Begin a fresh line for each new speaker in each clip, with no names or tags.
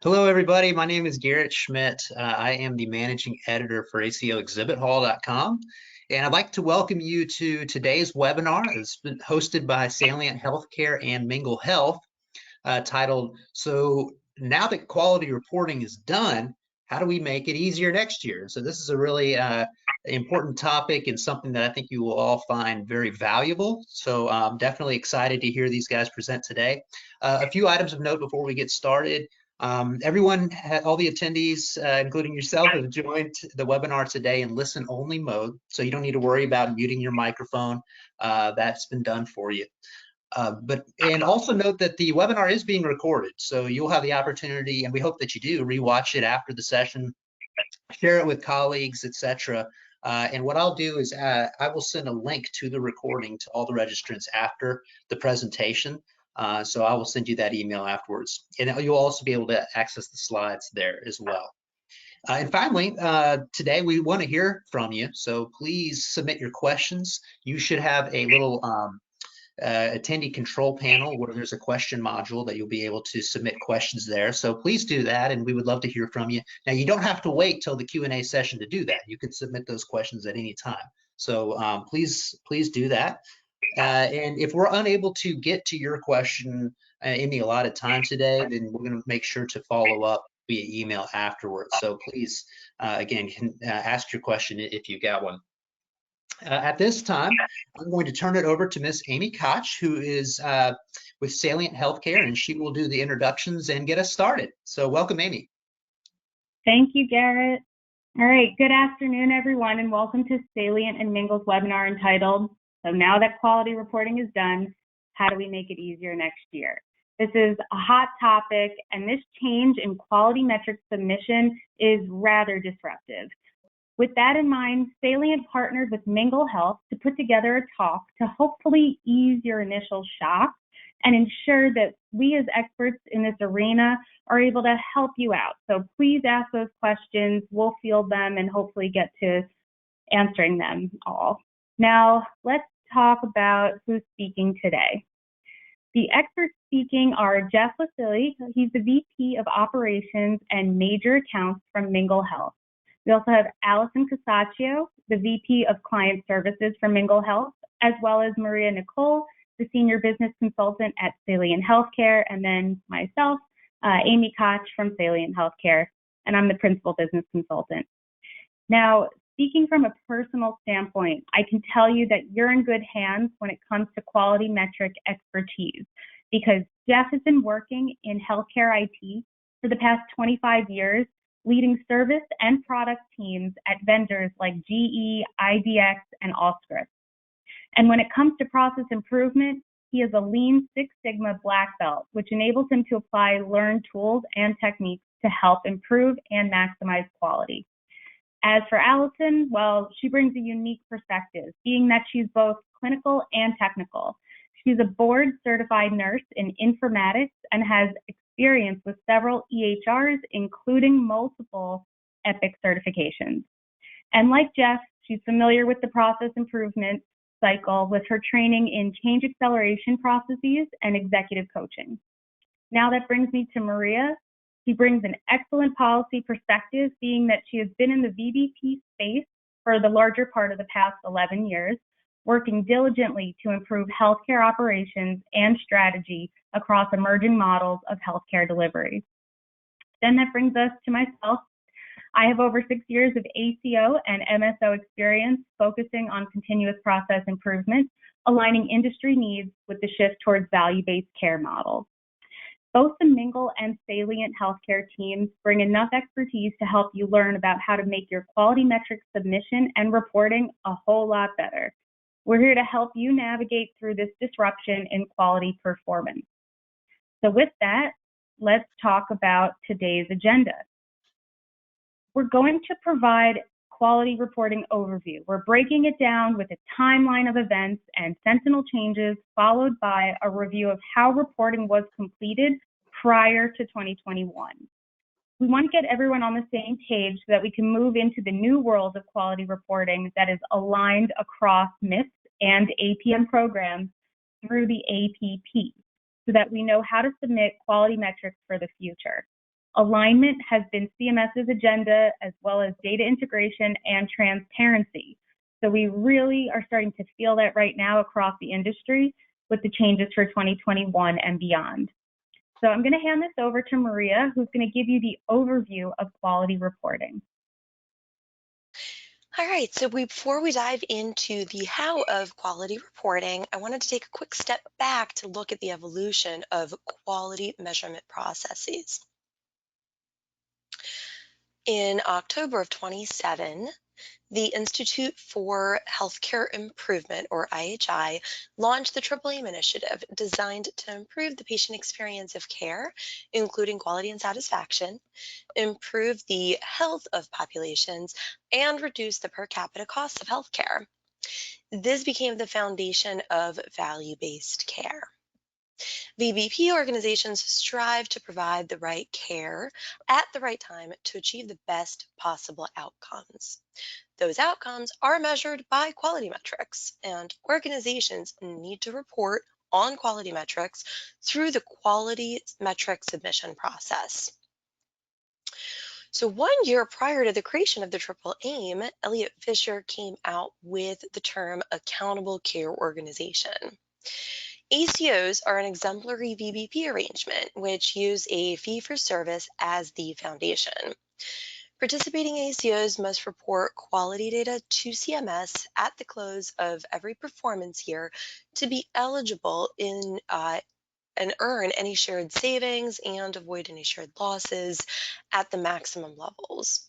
Hello, everybody. My name is Garrett Schmidt. I am the managing editor for ACOExhibitHall.com, and I'd like to welcome you to today's webinar. It's been hosted by Salient Healthcare and Mingle Health, titled, So Now That Quality Reporting is Done, How Do We Make It Easier Next Year? So this is a really important topic and something that I think you will all find very valuable. So I'm definitely excited to hear these guys present today. A few items of note before we get started. Everyone, all the attendees, including yourself, have joined the webinar today in listen-only mode, so you don't need to worry about muting your microphone. That's been done for you. And also note that the webinar is being recorded, so you'll have the opportunity, and we hope that you do, rewatch it after the session, share it with colleagues, etc. And what I'll do is I will send a link to the recording to all the registrants after the presentation. So I will send you that email afterwards. And you'll also be able to access the slides there as well. And finally, today we want to hear from you. So please submit your questions. You should have a little attendee control panel where there's a question module that you'll be able to submit questions there. So please do that, and we would love to hear from you. Now, you don't have to wait till the Q&A session to do that. You can submit those questions at any time. So please do that. And if we're unable to get to your question in the allotted time today, then we're going to make sure to follow up via email afterwards. So please, again, ask your question if you got one. At this time, I'm going to turn it over to Miss Amy Koch, who is with Salient Healthcare, and she will do the introductions and get us started. So welcome, Amy.
Thank you, Garrett. All right, good afternoon, everyone, and welcome to Salient and Mingle's webinar entitled, So Now That Quality Reporting is Done, How Do We Make It Easier Next Year? This is a hot topic, and this change in quality metric submission is rather disruptive. With that in mind, Salient partnered with Mingle Health to put together a talk to hopefully ease your initial shock and ensure that we as experts in this arena are able to help you out. So please ask those questions, we'll field them and hopefully get to answering them all. Now, let's talk about who's speaking today. The experts speaking are Jeff Vasily, he's the VP of Operations and Major Accounts from Mingle Health. We also have Allison Casaccio, the VP of Client Services for Mingle Health, as well as Maria Nicole, the Senior Business Consultant at Salient Healthcare, and then myself, Amy Koch from Salient Healthcare, and I'm the Principal Business Consultant. Now, speaking from a personal standpoint, I can tell you that you're in good hands when it comes to quality metric expertise, because Jeff has been working in healthcare IT for the past 25 years, leading service and product teams at vendors like GE, IDX, and Allscripts. And when it comes to process improvement, he is a Lean Six Sigma black belt, which enables him to apply learned tools and techniques to help improve and maximize quality. As for Allison, well, she brings a unique perspective, being that she's both clinical and technical. She's a board-certified nurse in informatics and has experience with several EHRs, including multiple EPIC certifications. And like Jeff, she's familiar with the process improvement cycle with her training in change acceleration processes and executive coaching. Now that brings me to Maria. She brings an excellent policy perspective, being that she has been in the VBP space for the larger part of the past 11 years, working diligently to improve healthcare operations and strategy across emerging models of healthcare delivery. Then that brings us to myself. I have over 6 years of ACO and MSO experience focusing on continuous process improvement, aligning industry needs with the shift towards value-based care models. Both the Mingle and Salient Healthcare teams bring enough expertise to help you learn about how to make your quality metrics submission and reporting a whole lot better. We're here to help you navigate through this disruption in quality performance. So with that, let's talk about today's agenda. We're going to provide quality reporting overview. We're breaking it down with a timeline of events and sentinel changes, followed by a review of how reporting was completed prior to 2021. We want to get everyone on the same page so that we can move into the new world of quality reporting that is aligned across MIPS and APM programs through the APP, so that we know how to submit quality metrics for the future. Alignment has been CMS's agenda, as well as data integration and transparency. So we really are starting to feel that right now across the industry with the changes for 2021 and beyond. So I'm going to hand this over to Maria, who's going to give you the overview of quality reporting.
All right, so before we dive into the how of quality reporting, I wanted to take a quick step back to look at the evolution of quality measurement processes. In October of 2007, the Institute for Healthcare Improvement, or IHI, launched the Triple Aim initiative designed to improve the patient experience of care, including quality and satisfaction, improve the health of populations, and reduce the per capita costs of healthcare. This became the foundation of value-based care. VBP organizations strive to provide the right care at the right time to achieve the best possible outcomes. Those outcomes are measured by quality metrics, and organizations need to report on quality metrics through the quality metric submission process. So 1 year prior to the creation of the Triple Aim, Elliot Fisher came out with the term accountable care organization. ACOs are an exemplary VBP arrangement, which use a fee-for-service as the foundation. Participating ACOs must report quality data to CMS at the close of every performance year to be eligible in and earn any shared savings and avoid any shared losses at the maximum levels.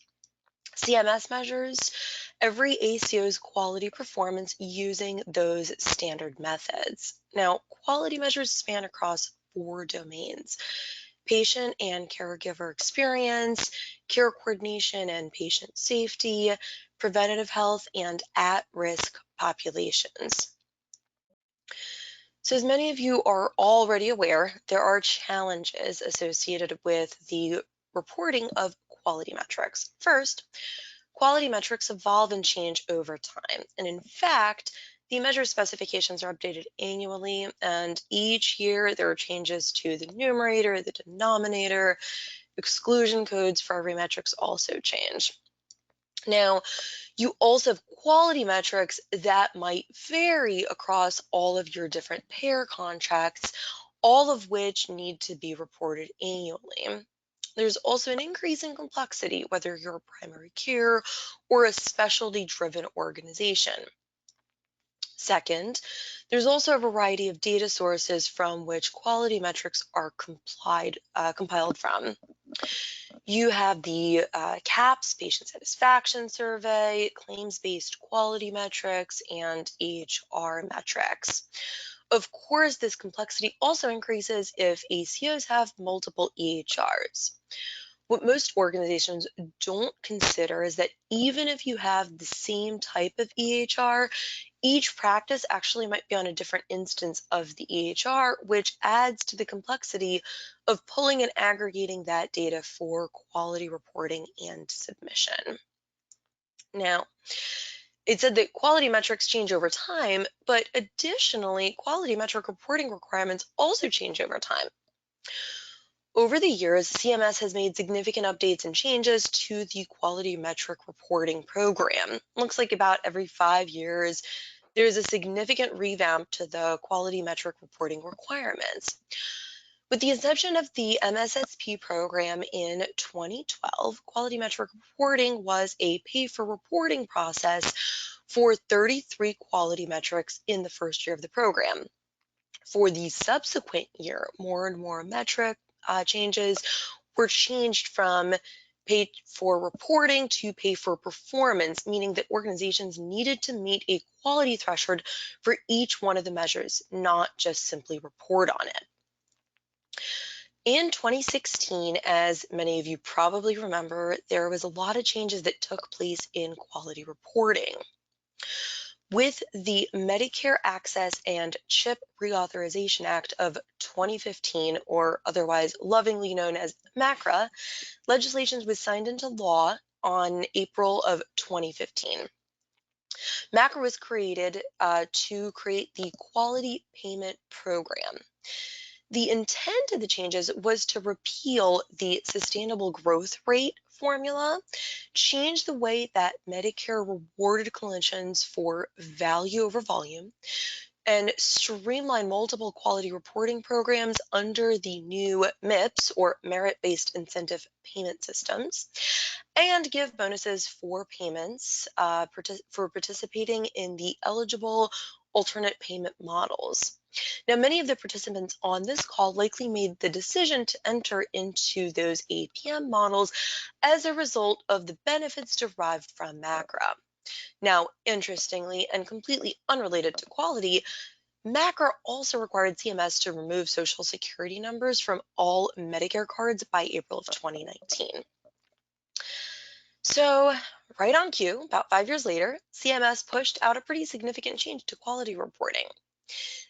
CMS measures every ACO's quality performance using those standard methods. Now, quality measures span across 4 domains: patient and caregiver experience, care coordination and patient safety, preventative health, and at-risk populations. So as many of you are already aware, there are challenges associated with the reporting of quality metrics. First, quality metrics evolve and change over time. And in fact, the measure specifications are updated annually, and each year there are changes to the numerator, the denominator, exclusion codes for every metrics also change. Now, you also have quality metrics that might vary across all of your different payer contracts, all of which need to be reported annually. There's also an increase in complexity, whether you're a primary care or a specialty-driven organization. Second, there's also a variety of data sources from which quality metrics are compiled from. You have the CAHPS, Patient Satisfaction Survey, claims-based quality metrics, and EHR metrics. Of course, this complexity also increases if ACOs have multiple EHRs. What most organizations don't consider is that even if you have the same type of EHR, each practice actually might be on a different instance of the EHR, which adds to the complexity of pulling and aggregating that data for quality reporting and submission. Now, it said that quality metrics change over time, but additionally, quality metric reporting requirements also change over time. Over the years, CMS has made significant updates and changes to the quality metric reporting program. Looks like about every 5 years, there's a significant revamp to the quality metric reporting requirements. With the inception of the MSSP program in 2012, quality metric reporting was a pay-for-reporting process for 33 quality metrics in the first year of the program. For the subsequent year, more and more metric changes were changed from pay for reporting to pay for performance, meaning that organizations needed to meet a quality threshold for each one of the measures, not just simply report on it. In 2016, as many of you probably remember, there was a lot of changes that took place in quality reporting. With the Medicare Access and CHIP Reauthorization Act of 2015, or otherwise lovingly known as MACRA, legislation was signed into law on April of 2015. MACRA was created to create the Quality Payment Program. The intent of the changes was to repeal the sustainable growth rate formula, change the way that Medicare rewarded clinicians for value over volume, and streamline multiple quality reporting programs under the new MIPS, or merit-based incentive payment systems, and give bonuses for payments for participating in the eligible alternate payment models. Now, many of the participants on this call likely made the decision to enter into those APM models as a result of the benefits derived from MACRA. Now, interestingly, and completely unrelated to quality, MACRA also required CMS to remove Social Security numbers from all Medicare cards by April of 2019. So, right on cue, about 5 years later, CMS pushed out a pretty significant change to quality reporting.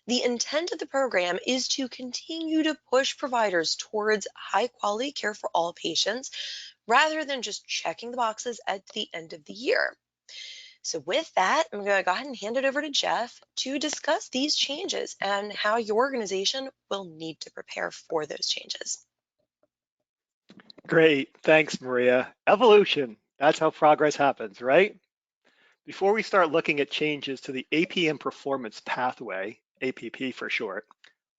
The intent of the program is to continue to push providers towards high quality care for all patients, rather than just checking the boxes at the end of the year. So with that, I'm going to go ahead and hand it over to Jeff to discuss these changes and how your organization will need to prepare for those changes.
Great, thanks, Maria. Evolution, that's how progress happens, right? Before we start looking at changes to the APM performance pathway, APP for short,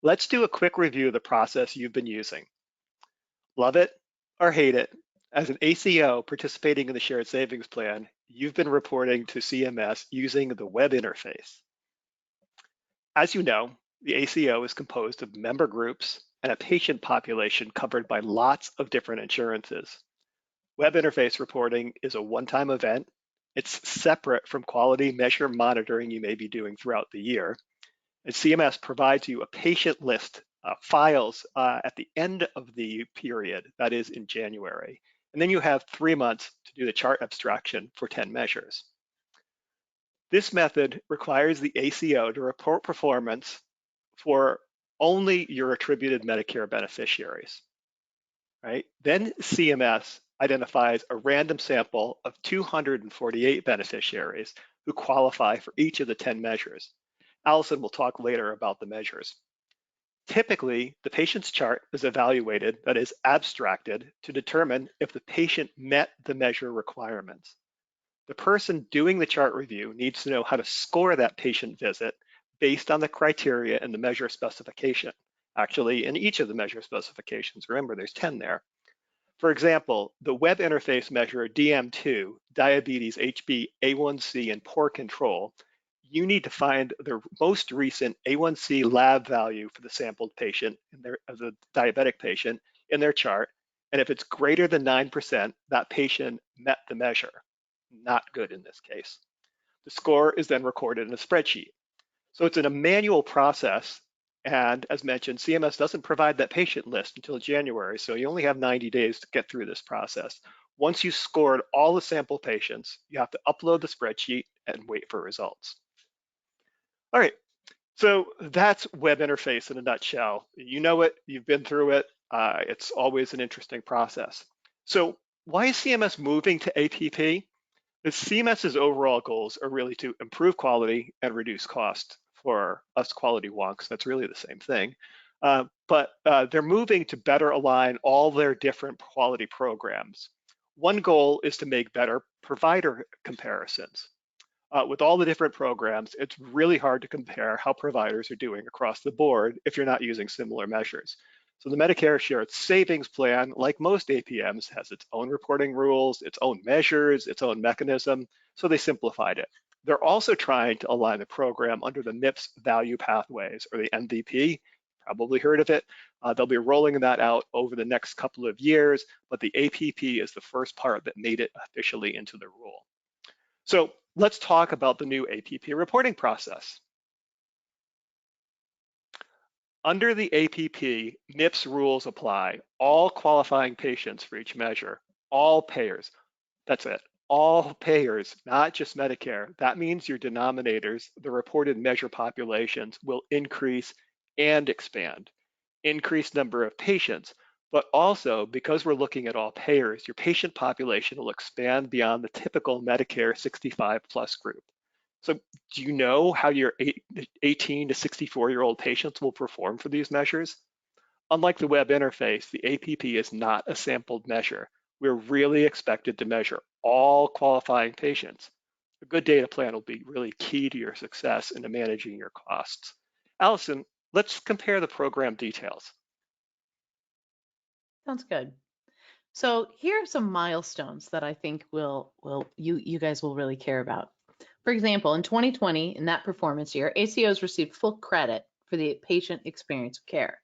let's do a quick review of the process you've been using. Love it or hate it, as an ACO participating in the shared savings plan, you've been reporting to CMS using the web interface. As you know, the ACO is composed of member groups and a patient population covered by lots of different insurances. Web interface reporting is a one-time event. It's separate from quality measure monitoring you may be doing throughout the year. And CMS provides you a patient list files at the end of the period, that is in January. And then you have 3 months to do the chart abstraction for 10 measures. This method requires the ACO to report performance for only your attributed Medicare beneficiaries, right? Then CMS identifies a random sample of 248 beneficiaries who qualify for each of the 10 measures. Allison will talk later about the measures. Typically, the patient's chart is evaluated, that is abstracted, to determine if the patient met the measure requirements. The person doing the chart review needs to know how to score that patient visit based on the criteria in the measure specification. Actually, in each of the measure specifications, remember there's 10 there. For example, the web interface measure DM2, diabetes, HbA1c, and poor control, you need to find the most recent A1C lab value for the sampled patient, the diabetic patient, in their chart. And if it's greater than 9%, that patient met the measure. Not good in this case. The score is then recorded in a spreadsheet. So it's a manual process. And as mentioned, CMS doesn't provide that patient list until January, so you only have 90 days to get through this process. Once you've scored all the sample patients, you have to upload the spreadsheet and wait for results. All right, so that's web interface in a nutshell. You know it, you've been through it. It's always an interesting process. So why is CMS moving to APP? The CMS's overall goals are really to improve quality and reduce cost for us quality wonks. That's really the same thing. But they're moving to better align all their different quality programs. One goal is to make better provider comparisons. With all the different programs, it's really hard to compare how providers are doing across the board if you're not using similar measures. So the Medicare Shared Savings Plan, like most APMs, has its own reporting rules, its own measures, its own mechanism, so they simplified it. They're also trying to align the program under the MIPS value pathways, or the MVP. Probably heard of it. They'll be rolling that out over the next couple of years, but the APP is the first part that made it officially into the rule. So let's talk about the new APP reporting process. Under the APP, MIPS rules apply. All qualifying patients for each measure, all payers. That's it. All payers, not just Medicare. That means your denominators, the reported measure populations, will increase and expand. Increased number of patients, but also because we're looking at all payers, your patient population will expand beyond the typical Medicare 65 plus group. So do you know how your 18 to 64-year-old patients will perform for these measures? Unlike the web interface, the APP is not a sampled measure. We're really expected to measure all qualifying patients. A good data plan will be really key to your success in managing your costs. Allison, let's compare the program details.
Sounds good. So here are some milestones that I think you guys will really care about. For example, in 2020, in that performance year, ACOs received full credit for the patient experience of care.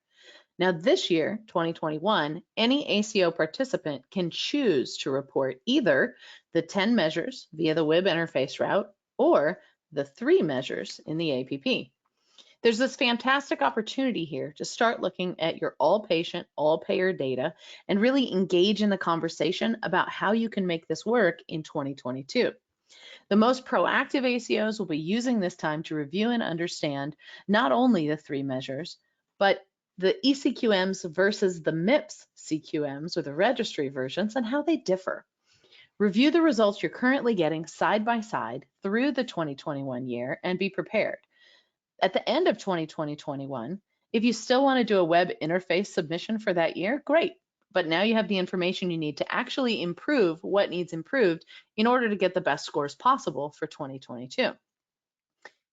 Now this year, 2021, any ACO participant can choose to report either the 10 measures via the web interface route or the 3 measures in the APP. There's this fantastic opportunity here to start looking at your all patient, all payer data and really engage in the conversation about how you can make this work in 2022. The most proactive ACOs will be using this time to review and understand not only the 3 measures, but the ECQMs versus the MIPS CQMs or the registry versions and how they differ. Review the results you're currently getting side by side through the 2021 year and be prepared. At the end of 2021, if you still want to do a web interface submission for that year, great. But now you have the information you need to actually improve what needs improved in order to get the best scores possible for 2022. Now,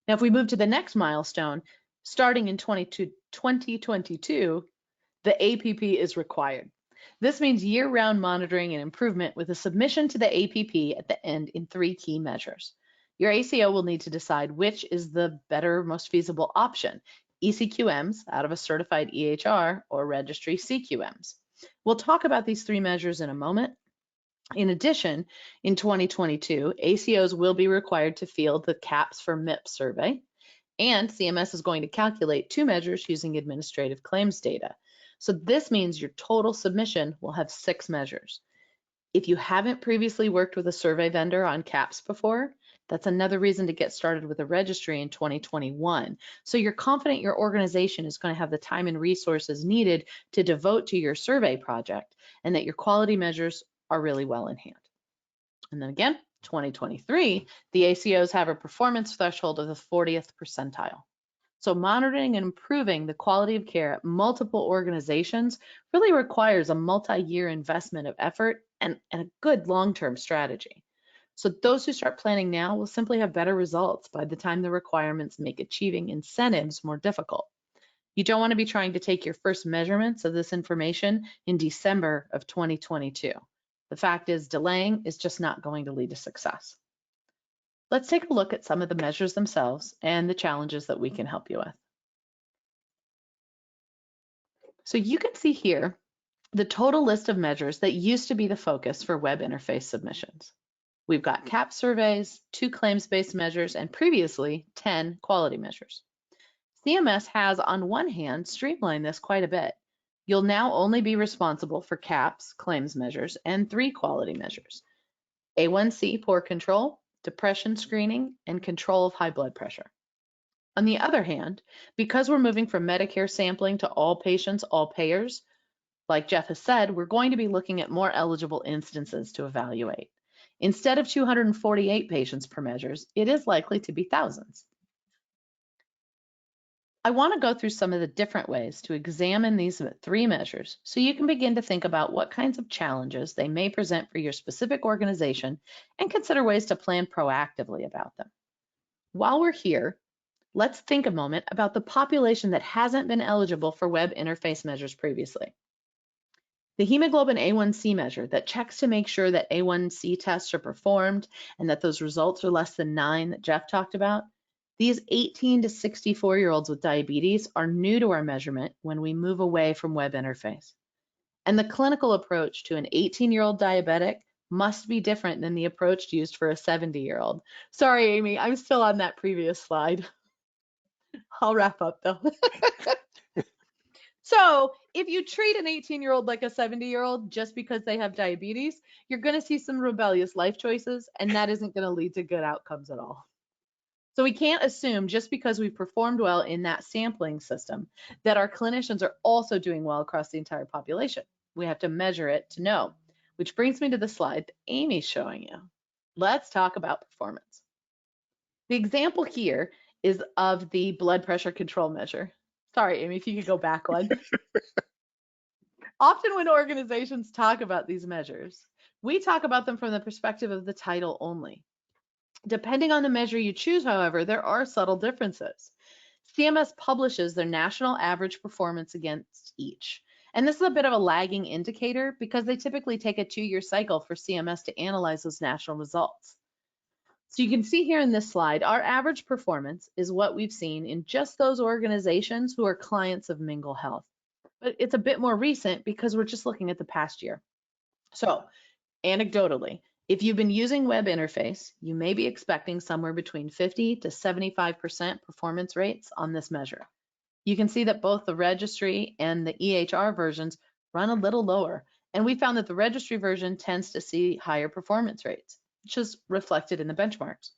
if we move to the next milestone, starting in 2022, the APP is required. This means year-round monitoring and improvement with a submission to the APP at the end in 3 key measures. Your ACO will need to decide which is the better, most feasible option, ECQMs out of a certified EHR or registry CQMs. We'll talk about these 3 measures in a moment. In addition, in 2022, ACOs will be required to field the CAPS for MIPS survey, and CMS is going to calculate 2 measures using administrative claims data. So this means your total submission will have 6 measures. If you haven't previously worked with a survey vendor on CAPS before, that's another reason to get started with a registry in 2021. So you're confident your organization is going to have the time and resources needed to devote to your survey project and that your quality measures are really well in hand. And then again, 2023, the ACOs have a performance threshold of the 40th percentile. So monitoring and improving the quality of care at multiple organizations really requires a multi-year investment of effort and a good long-term strategy. So those who start planning now will simply have better results by the time the requirements make achieving incentives more difficult. You don't want to be trying to take your first measurements of this information in December of 2022. The fact is, delaying is just not going to lead to success. Let's take a look at some of the measures themselves and the challenges that we can help you with. So you can see here the total list of measures that used to be the focus for web interface submissions. We've got CAP surveys, 2 claims-based measures, and previously 10 quality measures. CMS has, on one hand, streamlined this quite a bit. You'll now only be responsible for CAPS, claims measures, and 3 quality measures: A1C, poor control, depression screening, and control of high blood pressure. On the other hand, because we're moving from Medicare sampling to all patients, all payers, like Jeff has said, we're going to be looking at more eligible instances to evaluate. Instead of 248 patients per measures, it is likely to be thousands. I want to go through some of the different ways to examine these 3 measures so you can begin to think about what kinds of challenges they may present for your specific organization and consider ways to plan proactively about them. While we're here, let's think a moment about the population that hasn't been eligible for web interface measures previously. The hemoglobin A1C measure that checks to make sure that A1C tests are performed and that those results are less than 9 that Jeff talked about. These 18 to 64-year-olds with diabetes are new to our measurement when we move away from web interface. And the clinical approach to an 18-year-old diabetic must be different than the approach used for a 70-year-old. Sorry, Amy, I'm still on that previous slide. I'll wrap up though. So if you treat an 18-year-old like a 70-year-old just because they have diabetes, you're going to see some rebellious life choices, and that isn't going to lead to good outcomes at all. So we can't assume just because we've performed well in that sampling system that our clinicians are also doing well across the entire population. We have to measure it to know, which brings me to the slide that Amy's showing you. Let's talk about performance. The example here is of the blood pressure control measure. Sorry, Amy, if you could go back one. Often when organizations talk about these measures, we talk about them from the perspective of the title only. Depending on the measure you choose, however, there are subtle differences. CMS publishes their national average performance against each. And this is a bit of a lagging indicator because they typically take a 2-year cycle for CMS to analyze those national results. So you can see here in this slide, our average performance is what we've seen in just those organizations who are clients of Mingle Health. But it's a bit more recent because we're just looking at the past year. So anecdotally, if you've been using web interface, you may be expecting somewhere between 50 to 75% performance rates on this measure. You can see that both the registry and the EHR versions run a little lower, and we found that the registry version tends to see higher performance rates, which is reflected in the benchmarks.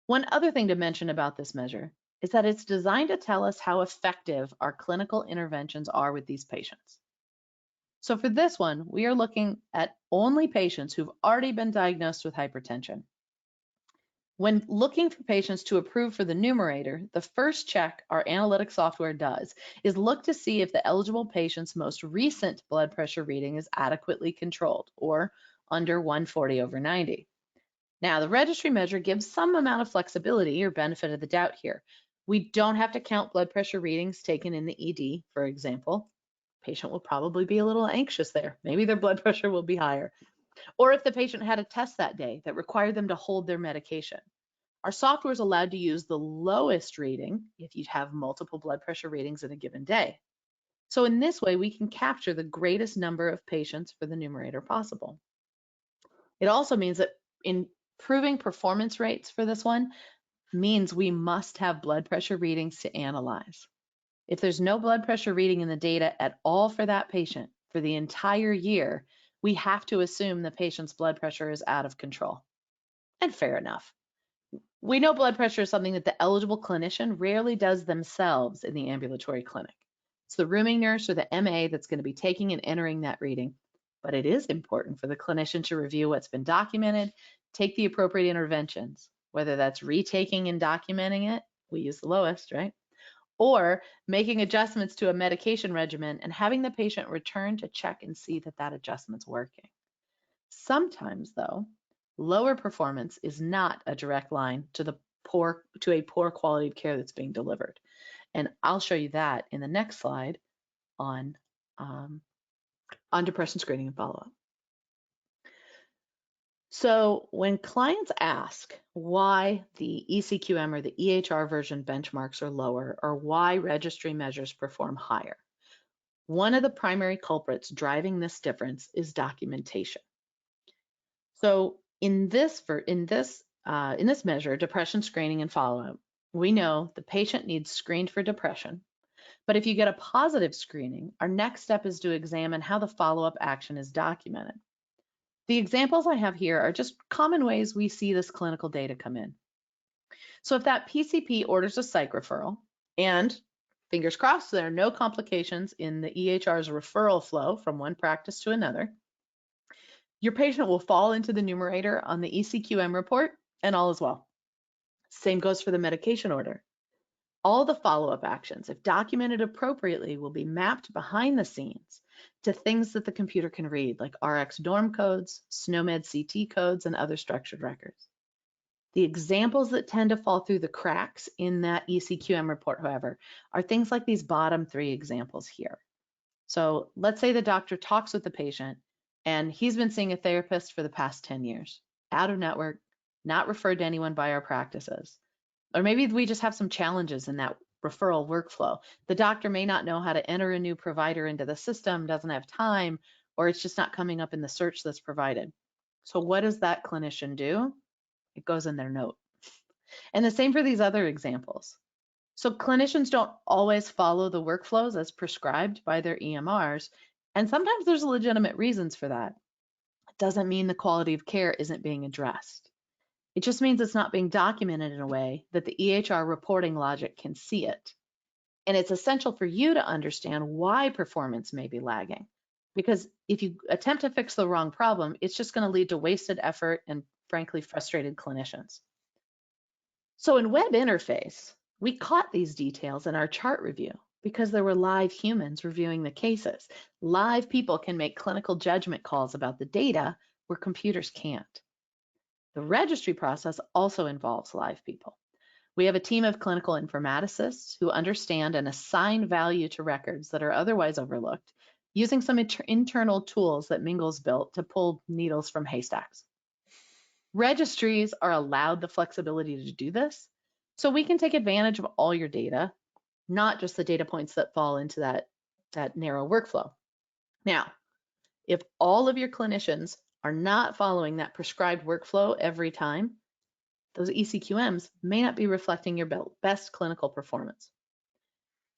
One other thing to mention about this measure is that it's designed to tell us how effective our clinical interventions are with these patients. So for this one, we are looking at only patients who've already been diagnosed with hypertension. When looking for patients to approve for the numerator, the first check our analytic software does is look to see if the eligible patient's most recent blood pressure reading is adequately controlled or under 140/90. Now, the registry measure gives some amount of flexibility or benefit of the doubt here. We don't have to count blood pressure readings taken in the ED, for example. Patient will probably be a little anxious there. Maybe their blood pressure will be higher. Or if the patient had a test that day that required them to hold their medication. Our software is allowed to use the lowest reading if you have multiple blood pressure readings in a given day. So in this way, we can capture the greatest number of patients for the numerator possible. It also means that improving performance rates for this one means we must have blood pressure readings to analyze. If there's no blood pressure reading in the data at all for that patient for the entire year, we have to assume the patient's blood pressure is out of control. And fair enough. We know blood pressure is something that the eligible clinician rarely does themselves in the ambulatory clinic. It's the rooming nurse or the MA that's going to be taking and entering that reading. But it is important for the clinician to review what's been documented, take the appropriate interventions, whether that's retaking and documenting it, we use the lowest, right? Or making adjustments to a medication regimen and having the patient return to check and see that that adjustment's working. Sometimes, though, lower performance is not a direct line to a poor quality of care that's being delivered. And I'll show you that in the next slide on depression screening and follow-up. So when clients ask why the ECQM or the EHR version benchmarks are lower or why registry measures perform higher, one of the primary culprits driving this difference is documentation. So in this measure, depression screening and follow-up, we know the patient needs screened for depression. But if you get a positive screening, our next step is to examine how the follow-up action is documented. The examples I have here are just common ways we see this clinical data come in. So if that PCP orders a psych referral, and fingers crossed, there are no complications in the EHR's referral flow from one practice to another, your patient will fall into the numerator on the ECQM report, and all is well. Same goes for the medication order. All the follow-up actions, if documented appropriately, will be mapped behind the scenes to things that the computer can read, like RX norm codes, SNOMED CT codes, and other structured records. The examples that tend to fall through the cracks in that ECQM report, however, are things like these bottom 3 examples here. So let's say the doctor talks with the patient, and he's been seeing a therapist for the past 10 years, out of network, not referred to anyone by our practices. Or maybe we just have some challenges in that referral workflow. The doctor may not know how to enter a new provider into the system, doesn't have time, or it's just not coming up in the search that's provided. So what does that clinician do? It goes in their note. And the same for these other examples. So clinicians don't always follow the workflows as prescribed by their EMRs, and sometimes there's legitimate reasons for that. It doesn't mean the quality of care isn't being addressed. It just means it's not being documented in a way that the EHR reporting logic can see it. And it's essential for you to understand why performance may be lagging. Because if you attempt to fix the wrong problem, it's just going to lead to wasted effort and, frankly, frustrated clinicians. So in web interface, we caught these details in our chart review, because there were live humans reviewing the cases. Live people can make clinical judgment calls about the data where computers can't. The registry process also involves live people. We have a team of clinical informaticists who understand and assign value to records that are otherwise overlooked, using some internal tools that Mingles built to pull needles from haystacks. Registries are allowed the flexibility to do this, so we can take advantage of all your data, not just the data points that fall into that narrow workflow. Now, if all of your clinicians are not following that prescribed workflow every time, those ECQMs may not be reflecting your best clinical performance.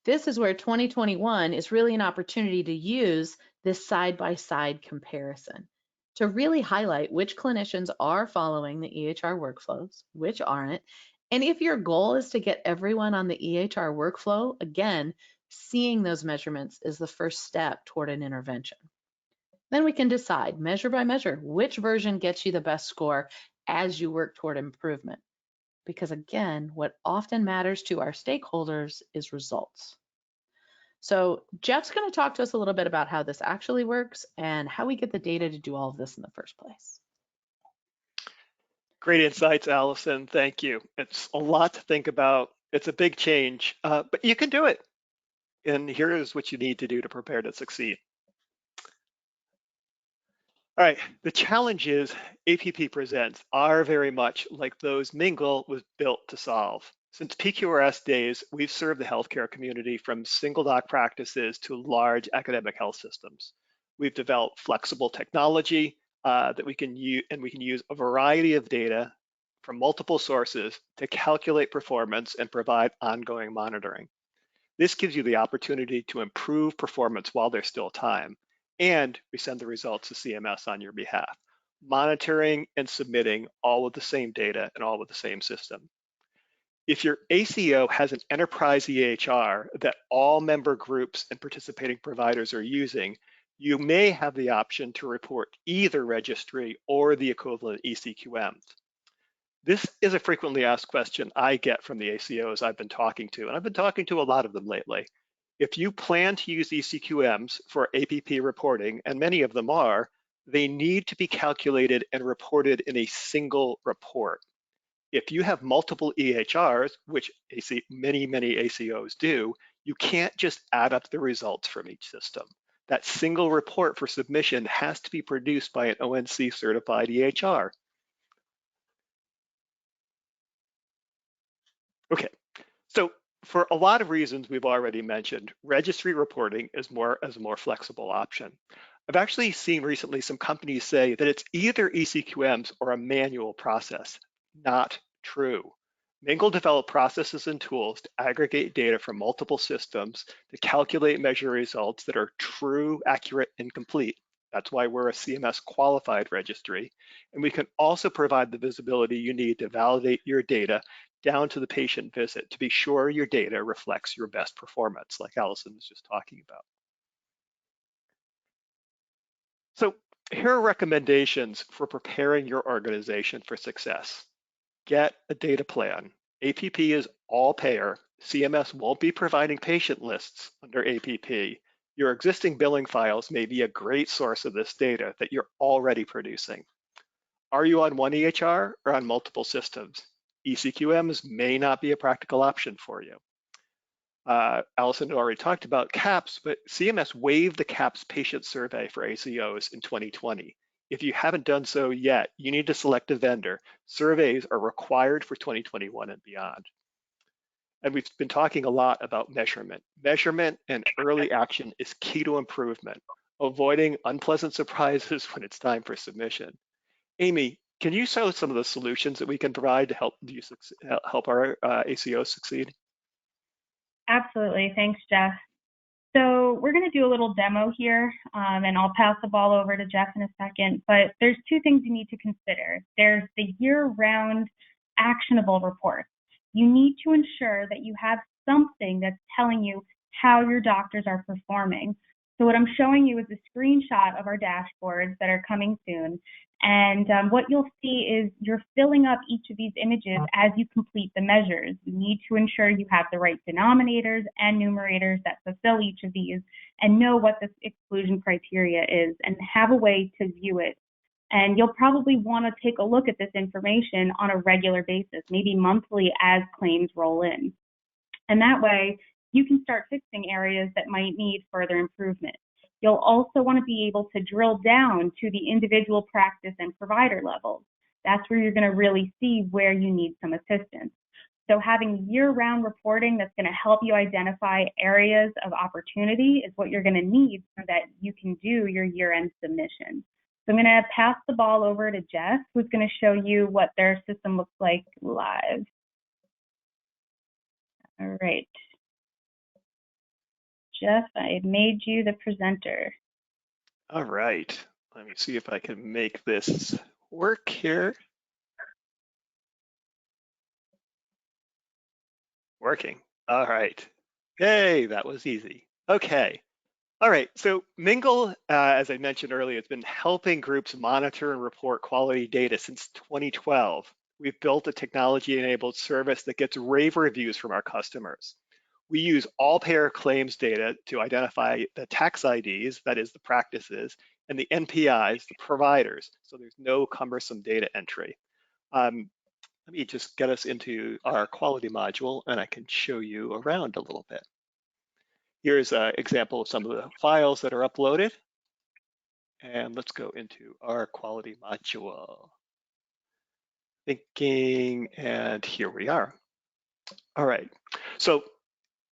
This is where 2021 is really an opportunity to use this side-by-side comparison to really highlight which clinicians are following the EHR workflows, which aren't. And if your goal is to get everyone on the EHR workflow, again, seeing those measurements is the first step toward an intervention. Then we can decide, measure by measure, which version gets you the best score as you work toward improvement. Because again, what often matters to our stakeholders is results. So Jeff's going to talk to us a little bit about how this actually works and how we get the data to do all of this in the first place.
Great insights, Allison. Thank you. It's a lot to think about. It's a big change, but you can do it. And here is what you need to do to prepare to succeed. All right, the challenges APP presents are very much like those Mingle was built to solve. Since PQRS days, we've served the healthcare community from single doc practices to large academic health systems. We've developed flexible technology that we can use, and we can use a variety of data from multiple sources to calculate performance and provide ongoing monitoring. This gives you the opportunity to improve performance while there's still time, and we send the results to CMS on your behalf, monitoring and submitting all with the same data and all with the same system. If your ACO has an enterprise EHR that all member groups and participating providers are using, you may have the option to report either registry or the equivalent ECQMs. This is a frequently asked question I get from the ACOs I've been talking to, and I've been talking to a lot of them lately. If you plan to use ECQMs for APP reporting, and many of them are, they need to be calculated and reported in a single report. If you have multiple EHRs, which many ACOs do, you can't just add up the results from each system. That single report for submission has to be produced by an ONC certified EHR. Okay, so for a lot of reasons we've already mentioned, registry reporting is a more flexible option. I've actually seen recently some companies say that it's either ECQMs or a manual process. Not true. Mingle developed processes and tools to aggregate data from multiple systems to calculate and measure results that are true, accurate, and complete. That's why we're a CMS qualified registry. And we can also provide the visibility you need to validate your data down to the patient visit to be sure your data reflects your best performance, like Allison was just talking about. So here are recommendations for preparing your organization for success. Get a data plan. APP is all payer. CMS won't be providing patient lists under APP. Your existing billing files may be a great source of this data that you're already producing. Are you on one EHR or on multiple systems? ECQMs may not be a practical option for you. Allison already talked about CAHPS, but CMS waived the CAHPS patient survey for ACOs in 2020. If you haven't done so yet, you need to select a vendor. Surveys are required for 2021 and beyond. And we've been talking a lot about measurement. Measurement and early action is key to improvement, avoiding unpleasant surprises when it's time for submission. Amy, can you show some of the solutions that we can provide to help our ACOs succeed?
Absolutely. Thanks, Jeff. So we're going to do a little demo here, and I'll pass the ball over to Jeff in a second, but there's two things you need to consider. There's the year-round actionable reports. You need to ensure that you have something that's telling you how your doctors are performing. So what I'm showing you is a screenshot of our dashboards that are coming soon. And what you'll see is you're filling up each of these images as you complete the measures. You need to ensure you have the right denominators and numerators that fulfill each of these and know what this exclusion criteria is and have a way to view it. And you'll probably want to take a look at this information on a regular basis, maybe monthly as claims roll in. And that way, you can start fixing areas that might need further improvement. You'll also want to be able to drill down to the individual practice and provider levels. That's where you're going to really see where you need some assistance. So having year-round reporting that's going to help you identify areas of opportunity is what you're going to need so that you can do your year-end submission. So I'm going to pass the ball over to Jeff, who's going to show you what their system looks like live. All right. Jeff, I made you the presenter.
All right, let me see if I can make this work here. Working. All right. Yay, that was easy. Okay. All right, so Mingle, as I mentioned earlier, has been helping groups monitor and report quality data since 2012. We've built a technology-enabled service that gets rave reviews from our customers. We use all payer claims data to identify the tax IDs, that is the practices, and the NPIs, the providers, so there's no cumbersome data entry. Let me just get us into our quality module and I can show you around a little bit. Here's an example of some of the files that are uploaded. And let's go into our quality module. Thinking, and here we are. All right, so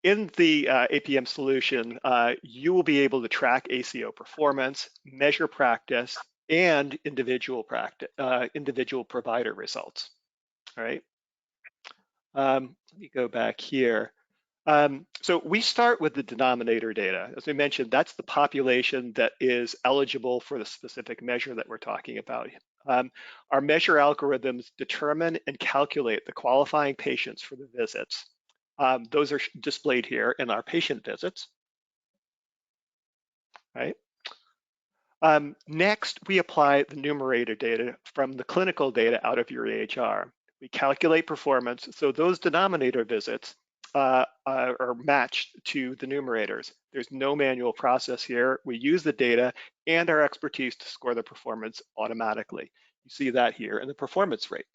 in the APM solution, you will be able to track ACO performance, measure practice, and individual provider results. All right, let me go back here. So we start with the denominator data. As we mentioned, that's the population that is eligible for the specific measure that we're talking about. Our measure algorithms determine and calculate the qualifying patients for the visits. Those are displayed here in our patient visits, right? Next, we apply the numerator data from the clinical data out of your EHR. We calculate performance, so those denominator visits are matched to the numerators. There's no manual process here. We use the data and our expertise to score the performance automatically. You see that here in the performance rate.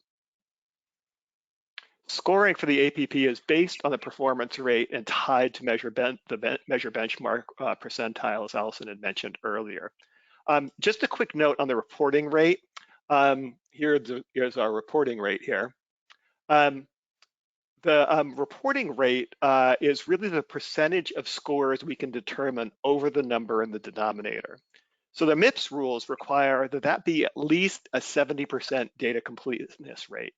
Scoring for the APP is based on the performance rate and tied to the measure benchmark percentile, as Allison had mentioned earlier. Just a quick note on the reporting rate. Here's our reporting rate here. The reporting rate is really the percentage of scores we can determine over the number in the denominator. So the MIPS rules require that be at least a 70% data completeness rate.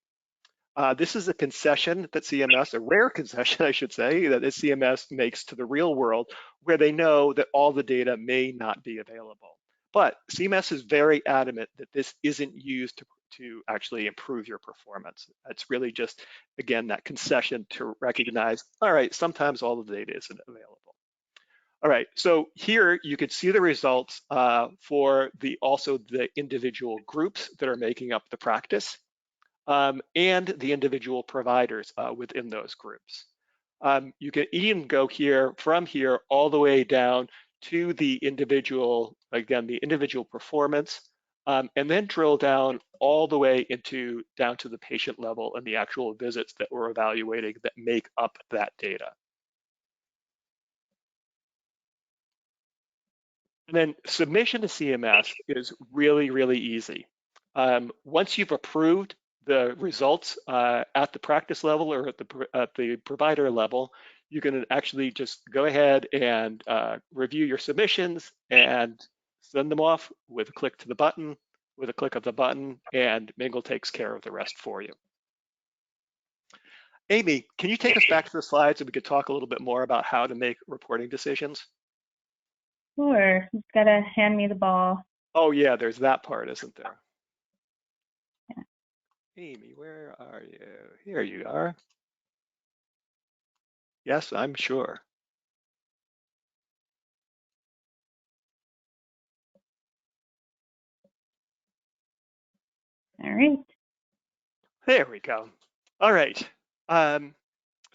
This is a concession that CMS, a rare concession, I should say, that CMS makes to the real world, where they know that all the data may not be available. But CMS is very adamant that this isn't used to actually improve your performance. It's really just, again, that concession to recognize, all right, sometimes all the data isn't available. All right, so here you could see the results for also the individual groups that are making up the practice and the individual providers within those groups. You can even go from here all the way down to the individual, again, the individual performance, and then drill down all the way down to the patient level and the actual visits that we're evaluating that make up that data. And then submission to CMS is really, really easy. Once you've approved the results at the practice level or at the provider level, you can actually just go ahead and review your submissions and send them off with a click of the button, and Mingle takes care of the rest for you. Amy, can you take us back to the slides so we could talk a little bit more about how to make reporting decisions?
Sure, you've got to hand me the ball.
Oh yeah, there's that part, isn't there?
Yeah.
Amy, where are you? Here you are. Yes, I'm sure.
All right.
There we go. All right.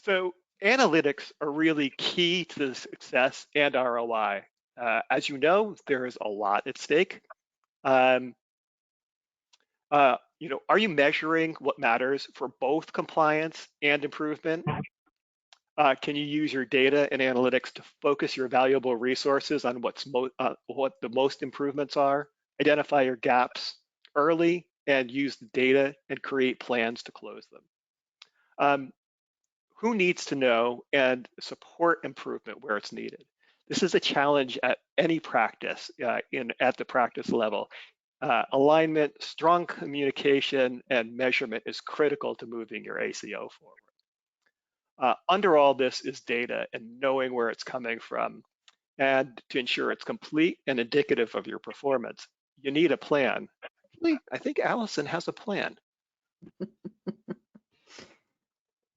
So analytics are really key to the success and ROI. As you know, there is a lot at stake. Are you measuring what matters for both compliance and improvement? Can you use your data and analytics to focus your valuable resources on what the most improvements are, identify your gaps early, and use the data and create plans to close them? Who needs to know and support improvement where it's needed? This is a challenge at any practice at the practice level. Alignment, strong communication, and measurement is critical to moving your ACO forward. Under all this is data and knowing where it's coming from. And to ensure it's complete and indicative of your performance, you need a plan. Actually, I think Allison has a plan.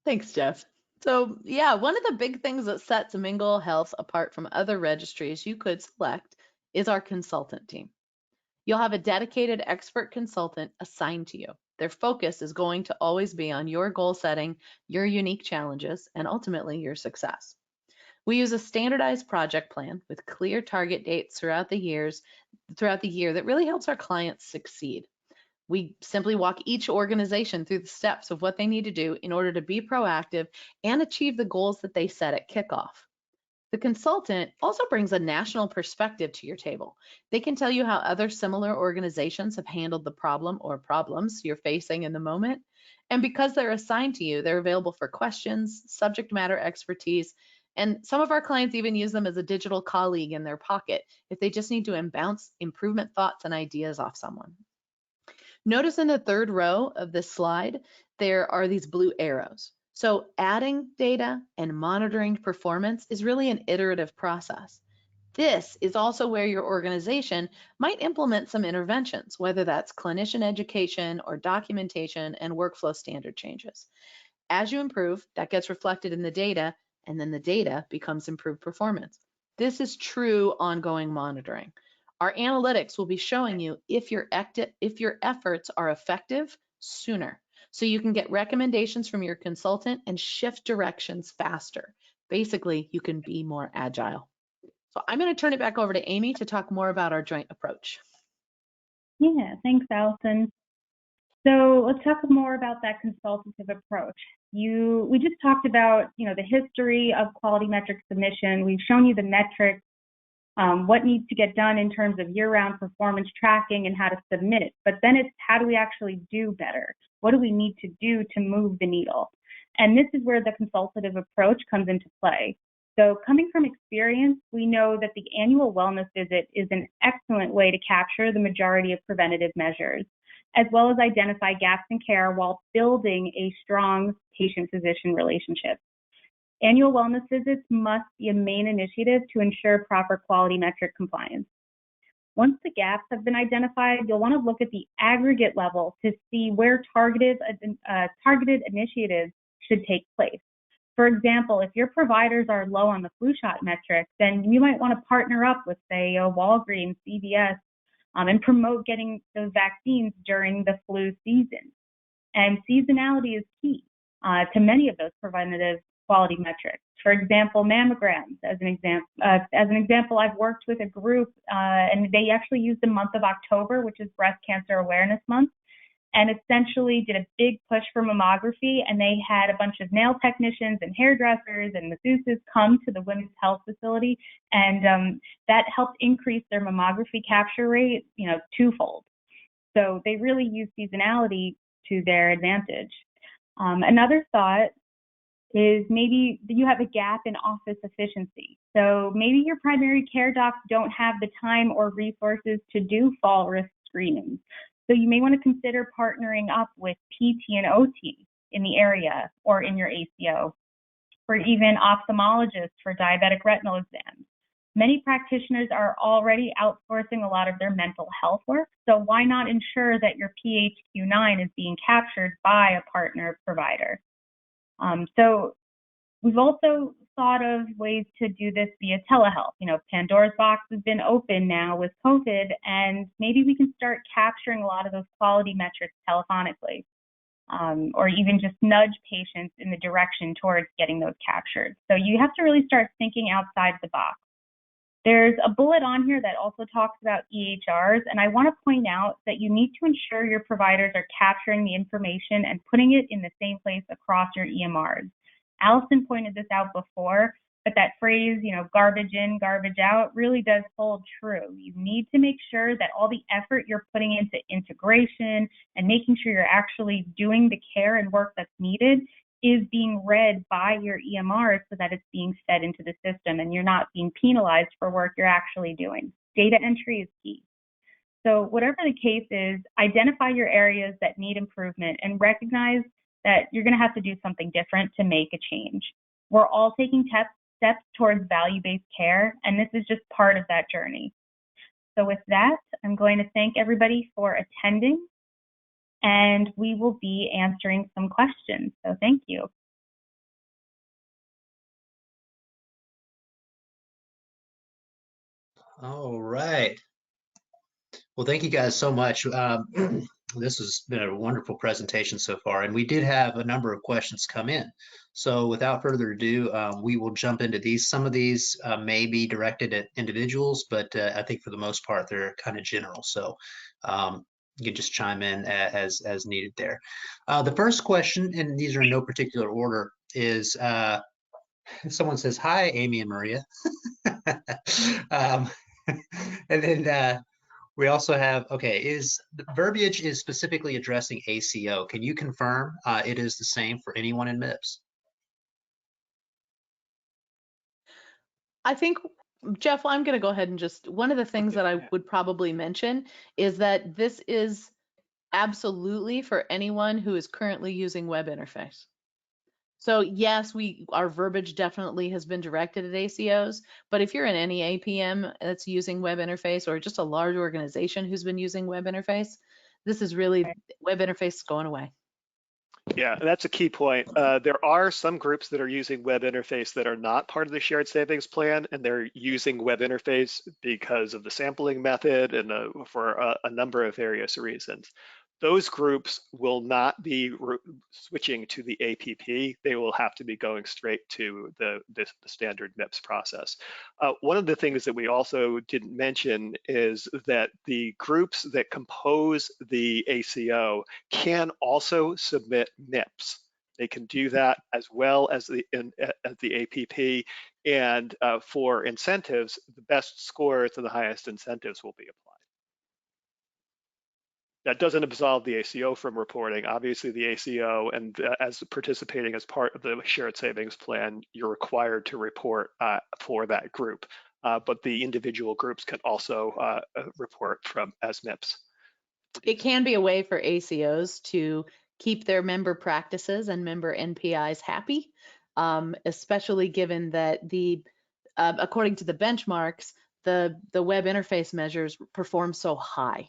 Thanks, Jeff. So yeah, one of the big things that sets Mingle Health apart from other registries you could select is our consultant team. You'll have a dedicated expert consultant assigned to you. Their focus is going to always be on your goal setting, your unique challenges, and ultimately your success. We use a standardized project plan with clear target dates throughout the year that really helps our clients succeed. We simply walk each organization through the steps of what they need to do in order to be proactive and achieve the goals that they set at kickoff. The consultant also brings a national perspective to your table. They can tell you how other similar organizations have handled the problem or problems you're facing in the moment. And because they're assigned to you, they're available for questions, subject matter expertise, and some of our clients even use them as a digital colleague in their pocket if they just need to bounce improvement thoughts and ideas off someone. Notice in the third row of this slide, there are these blue arrows. So adding data and monitoring performance is really an iterative process. This is also where your organization might implement some interventions, whether that's clinician education or documentation and workflow standard changes. As you improve, that gets reflected in the data, and then the data becomes improved performance. This is true ongoing monitoring. Our analytics will be showing you if your efforts are effective sooner, so you can get recommendations from your consultant and shift directions faster. Basically, you can be more agile. So I'm going to turn it back over to Amy to talk more about our joint approach.
Yeah, thanks, Allison. So let's talk more about that consultative approach. We just talked about, the history of quality metric submission. We've shown you the metrics, what needs to get done in terms of year-round performance tracking and how to submit. But then it's how do we actually do better? What do we need to do to move the needle? And this is where the consultative approach comes into play. So coming from experience, we know that the annual wellness visit is an excellent way to capture the majority of preventative measures, as well as identify gaps in care while building a strong patient-physician relationship. Annual wellness visits must be a main initiative to ensure proper quality metric compliance. Once the gaps have been identified, you'll want to look at the aggregate level to see where targeted initiatives should take place. For example, if your providers are low on the flu shot metric, then you might want to partner up with, say, a Walgreens, CVS, and promote getting those vaccines during the flu season. And seasonality is key to many of those preventative quality metrics. For example, mammograms, as an example, I've worked with a group and they actually used the month of October, which is Breast Cancer Awareness Month, and essentially did a big push for mammography, and they had a bunch of nail technicians and hairdressers and masseuses come to the women's health facility, and that helped increase their mammography capture rate, twofold. So they really use seasonality to their advantage. Another thought is maybe you have a gap in office efficiency. So maybe your primary care docs don't have the time or resources to do fall risk screenings. So you may want to consider partnering up with PT and OT in the area or in your ACO, or even ophthalmologists for diabetic retinal exams. Many practitioners are already outsourcing a lot of their mental health work, so why not ensure that your PHQ-9 is being captured by a partner provider? So we've also thought of ways to do this via telehealth. You know, Pandora's box has been open now with COVID, and maybe we can start capturing a lot of those quality metrics telephonically, or even just nudge patients in the direction towards getting those captured. So you have to really start thinking outside the box. There's a bullet on here that also talks about EHRs, and I want to point out that you need to ensure your providers are capturing the information and putting it in the same place across your EMRs. Allison pointed this out before, but that phrase, you know, garbage in, garbage out, really does hold true. You need to make sure that all the effort you're putting into integration and making sure you're actually doing the care and work that's needed is being read by your EMR so that it's being fed into the system and you're not being penalized for work you're actually doing. Data entry is key. So whatever the case is, identify your areas that need improvement and recognize that you're going to have to do something different to make a change. We're all taking steps towards value-based care, and this is just part of that journey. So with that, I'm going to thank everybody for attending, and we will be answering some questions. So thank you.
All right. Well, thank you guys so much. This has been a wonderful presentation so far, and we did have a number of questions come in. So without further ado, we will jump into these. Some of these may be directed at individuals, but I think for the most part, they're kind of general. So you can just chime in as needed there. The first question, and these are in no particular order, is someone says, "Hi, Amy and Maria." And then we also have, okay, the verbiage is specifically addressing ACO. Can you confirm it is the same for anyone in MIPS?
I think, Jeff, I'm going to go ahead and just, one of the things that I would probably mention is that this is absolutely for anyone who is currently using web interface. So yes, our verbiage definitely has been directed at ACOs, but if you're in any APM that's using web interface or just a large organization who's been using web interface, this is really, web interface going away.
Yeah, that's a key point. There are some groups that are using web interface that are not part of the shared savings plan, and they're using web interface because of the sampling method and for a number of various reasons. Those groups will not be switching to the APP. They will have to be going straight to the standard MIPS process. One of the things that we also didn't mention is that the groups that compose the ACO can also submit MIPS. They can do that as well as the APP, and for incentives, the best scores and the highest incentives will be applied. That doesn't absolve the ACO from reporting. Obviously, the ACO and as participating as part of the shared savings plan, you're required to report for that group. But the individual groups can also report as MIPS.
It can be a way for ACOs to keep their member practices and member NPIs happy, especially given that according to the benchmarks, the web interface measures perform so high.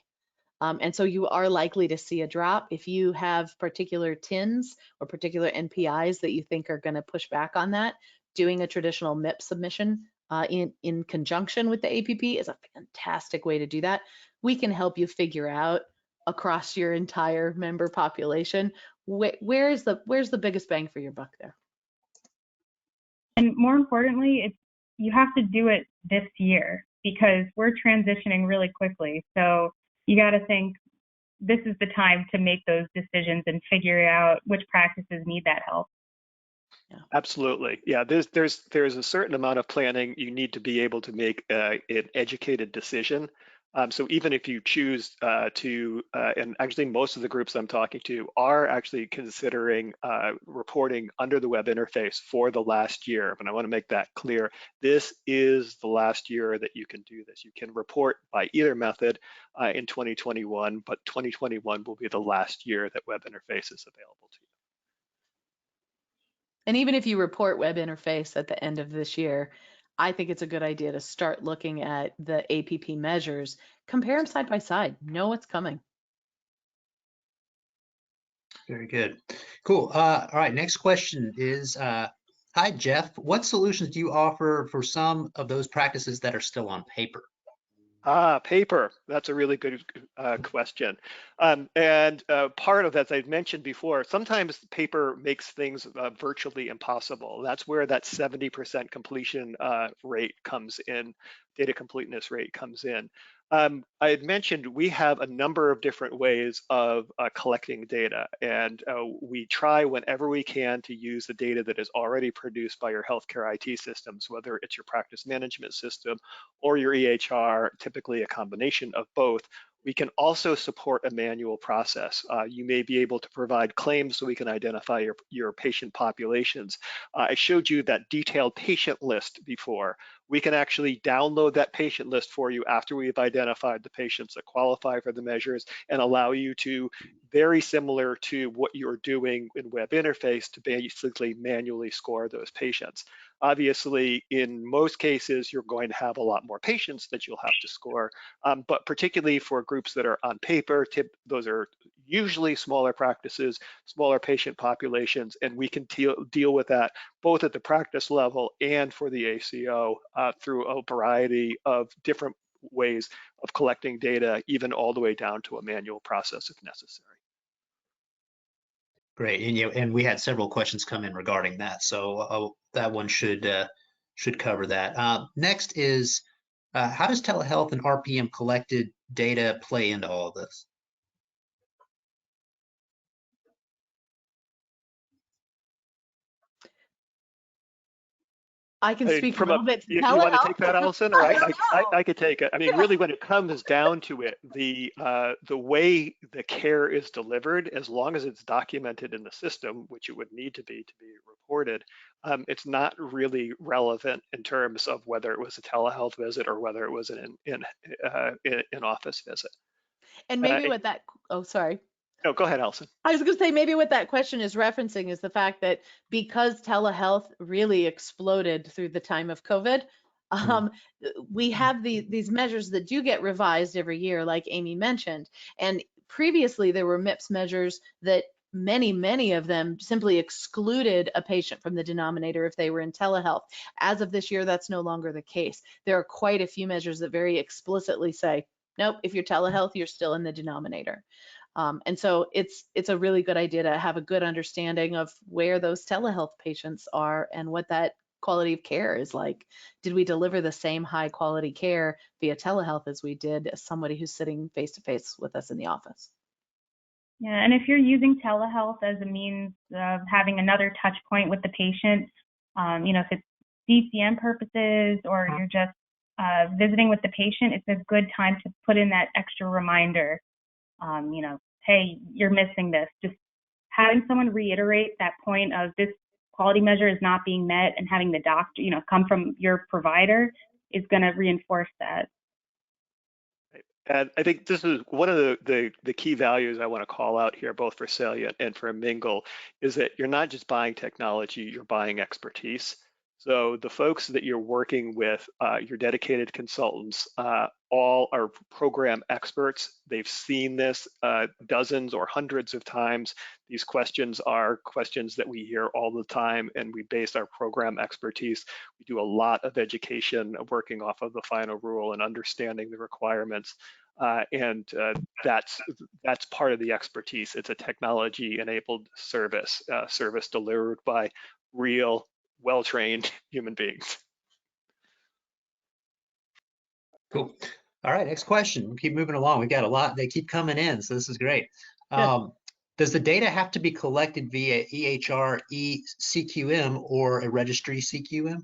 And so you are likely to see a drop if you have particular TINs or particular NPIs that you think are going to push back on that. Doing a traditional MIP submission in conjunction with the APP is a fantastic way to do that. We can help you figure out across your entire member population where's the biggest bang for your buck there.
And more importantly, you have to do it this year because we're transitioning really quickly. So you got to think this is the time to make those decisions and figure out which practices need that help.
Yeah. Absolutely. Yeah, there's a certain amount of planning you need to be able to make an educated decision. So even if you choose and actually most of the groups I'm talking to are actually considering reporting under the web interface for the last year. But I want to make that clear. This is the last year that you can do this. You can report by either method in 2021, but 2021 will be the last year that web interface is available to you.
And even if you report web interface at the end of this year, I think it's a good idea to start looking at the APP measures, compare them side by side, know what's coming.
Very good. Cool. All right, next question is, Hi, Jeff. What solutions do you offer for some of those practices that are still on paper?
Paper. That's a really good question. And part of, as I mentioned before, sometimes paper makes things virtually impossible. That's where that 70% completion rate comes in, data completeness rate comes in. I had mentioned we have a number of different ways of collecting data, and we try whenever we can to use the data that is already produced by your healthcare IT systems, whether it's your practice management system or your EHR, typically a combination of both. We can also support a manual process. You may be able to provide claims so we can identify your patient populations. I showed you that detailed patient list before. We can actually download that patient list for you after we've identified the patients that qualify for the measures and allow you to, very similar to what you're doing in web interface, to basically manually score those patients. Obviously, in most cases, you're going to have a lot more patients that you'll have to score, but particularly for groups that are on paper, those are usually smaller practices, smaller patient populations, and we can deal with that both at the practice level and for the ACO through a variety of different ways of collecting data, even all the way down to a manual process if necessary.
Great, and we had several questions come in regarding that, so that one should cover that. Next is how does telehealth and RPM collected data play into all of this?
I can speak a little bit to
You
telehealth.
want to take that, Allison, or
I
I could take it. I mean, really, when it comes down to it, the way the care is delivered, as long as it's documented in the system, which it would need to be reported, it's not really relevant in terms of whether it was a telehealth visit or whether it was an in-office visit.
And maybe what that, oh, sorry.
No, go ahead, Allison.
I was going to say maybe what that question is referencing is the fact that because telehealth really exploded through the time of COVID, we have these measures that do get revised every year, like Amy mentioned. And previously there were MIPS measures that many of them simply excluded a patient from the denominator if they were in telehealth. As of this year, that's no longer the case. There are quite a few measures that very explicitly say, nope, if you're telehealth, you're still in the denominator. And so it's a really good idea to have a good understanding of where those telehealth patients are and what that quality of care is like. Did we deliver the same high quality care via telehealth as we did as somebody who's sitting face to face with us in the office?
Yeah, and if you're using telehealth as a means of having another touch point with the patient, if it's DCM purposes or you're just visiting with the patient, it's a good time to put in that extra reminder. Hey, you're missing this. Just having someone reiterate that point of this quality measure is not being met and having the doctor, come from your provider is going to reinforce that.
And I think this is one of the key values I want to call out here, both for Salient and for Mingle, is that you're not just buying technology, you're buying expertise. So the folks that you're working with, your dedicated consultants, all are program experts. They've seen this dozens or hundreds of times. These questions are questions that we hear all the time, and we base our program expertise. We do a lot of education working off of the final rule and understanding the requirements. That's part of the expertise. It's a technology-enabled service, service delivered by real, well-trained human beings.
Cool. All right, next question. We'll keep moving along. We've got a lot. They keep coming in, so this is great. Does the data have to be collected via EHR CQM or a registry CQM?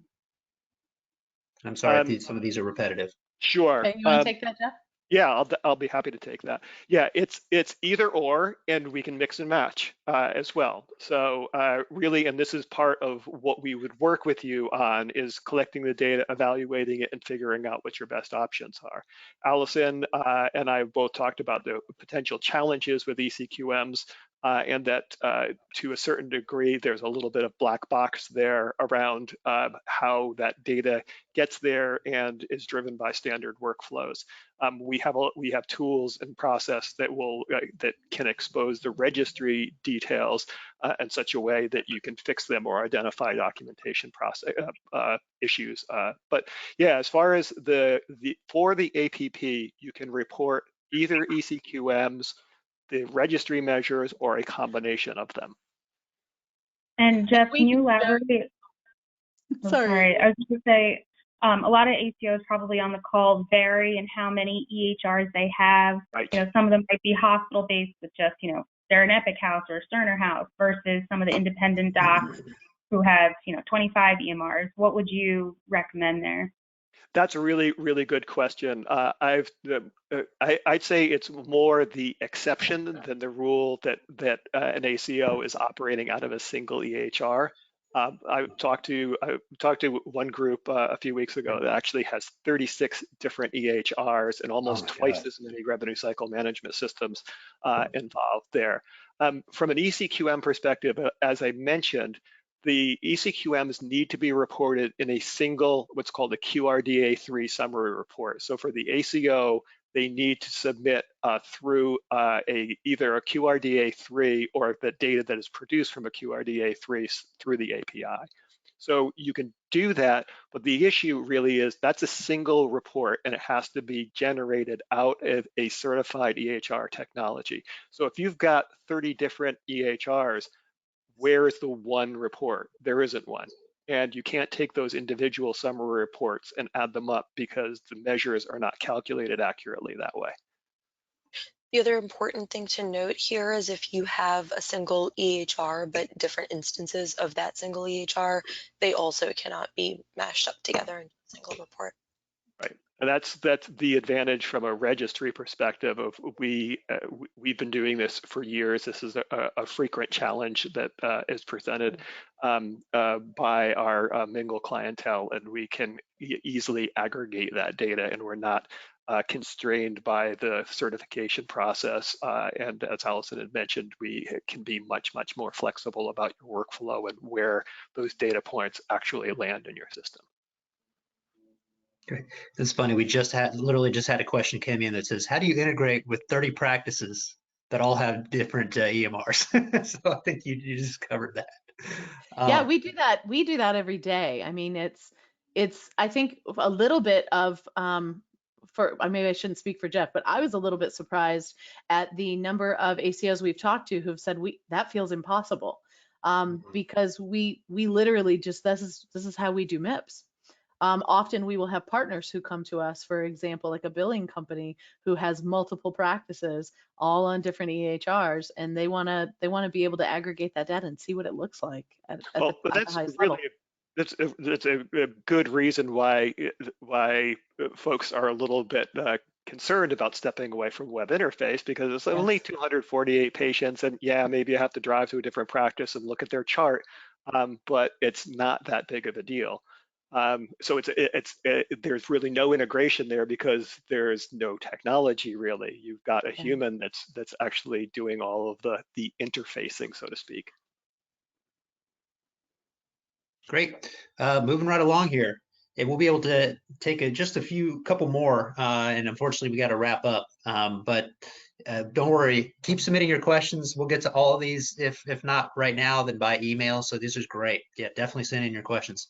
I'm sorry if some of these are repetitive.
Sure.
Okay, you want to take that, Jeff?
Yeah, I'll be happy to take that. Yeah, it's either or, and we can mix and match as well. So really, and this is part of what we would work with you on, is collecting the data, evaluating it, and figuring out what your best options are. Allison and I have both talked about the potential challenges with ECQMs. and that to a certain degree, there's a little bit of black box there around how that data gets there and is driven by standard workflows. We have tools and process that that can expose the registry details in such a way that you can fix them or identify documentation process issues. But yeah, as far as for the APP, you can report either ECQMs, the registry measures, or a combination of them.
And Jeff, can you elaborate?
Sorry.
I was just going to say, a lot of ACOs probably on the call vary in how many EHRs they have.
Right.
You know, some of them might be hospital-based with just, you know, they're an Epic House or a Cerner House versus some of the independent docs who have, you know, 25 EMRs. What would you recommend there?
That's a really, really good question. I'd say it's more the exception than the rule that an ACO is operating out of a single EHR. I talked to one group a few weeks ago that actually has 36 different EHRs and almost twice as many revenue cycle management systems involved there. From an ECQM perspective, as I mentioned, the ECQMs need to be reported in a single, what's called a QRDA3 summary report. So for the ACO, they need to submit through either a QRDA3 or the data that is produced from a QRDA3 through the API. So you can do that, but the issue really is that's a single report and it has to be generated out of a certified EHR technology. So if you've got 30 different EHRs, where is the one report? There isn't one. And you can't take those individual summary reports and add them up because the measures are not calculated accurately that way.
The other important thing to note here is if you have a single EHR but different instances of that single EHR, they also cannot be mashed up together in a single report.
Right, and that's the advantage from a registry perspective of we've been doing this for years. This is a frequent challenge that is presented by our Mingle clientele, and we can easily aggregate that data, and we're not constrained by the certification process. And as Allison had mentioned, we can be much more flexible about your workflow and where those data points actually land in your system.
Great. It's funny. We literally just had a question came in that says, how do you integrate with 30 practices that all have different EMRs? So I think you just covered that.
Yeah, we do that. We do that every day. I mean, it's I think a little bit of maybe I shouldn't speak for Jeff, but I was a little bit surprised at the number of ACOs we've talked to who've said that feels impossible because we literally just this is how we do MIPS. Often we will have partners who come to us, for example, like a billing company who has multiple practices all on different EHRs, and they want to be able to aggregate that data and see what it looks like at the highest level.
That's a good reason why folks are a little bit concerned about stepping away from web interface, because it's only 248 patients, and yeah, maybe I have to drive to a different practice and look at their chart, but it's not that big of a deal. So there's really no integration there because there's no technology really. You've got a human that's actually doing all of the interfacing, so to speak.
Great. Moving right along here. And we'll be able to take just a couple more, and unfortunately we got to wrap up. But don't worry, keep submitting your questions. We'll get to all of these. If not right now, then by email. So this is great. Yeah, definitely send in your questions.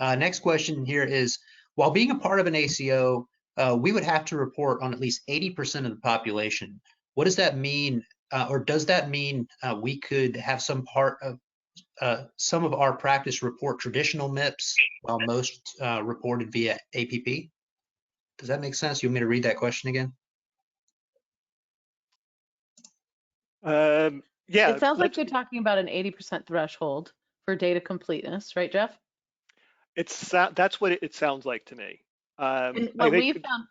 Next question here is, while being a part of an ACO, we would have to report on at least 80% of the population. What does that mean? Or does that mean we could have some of our practice report traditional MIPS while most reported via APP? Does that make sense? You want me to read that question again?
Yeah.
It sounds like you're talking about an 80% threshold for data completeness, right, Jeff?
That's what it sounds like to me.
What we found.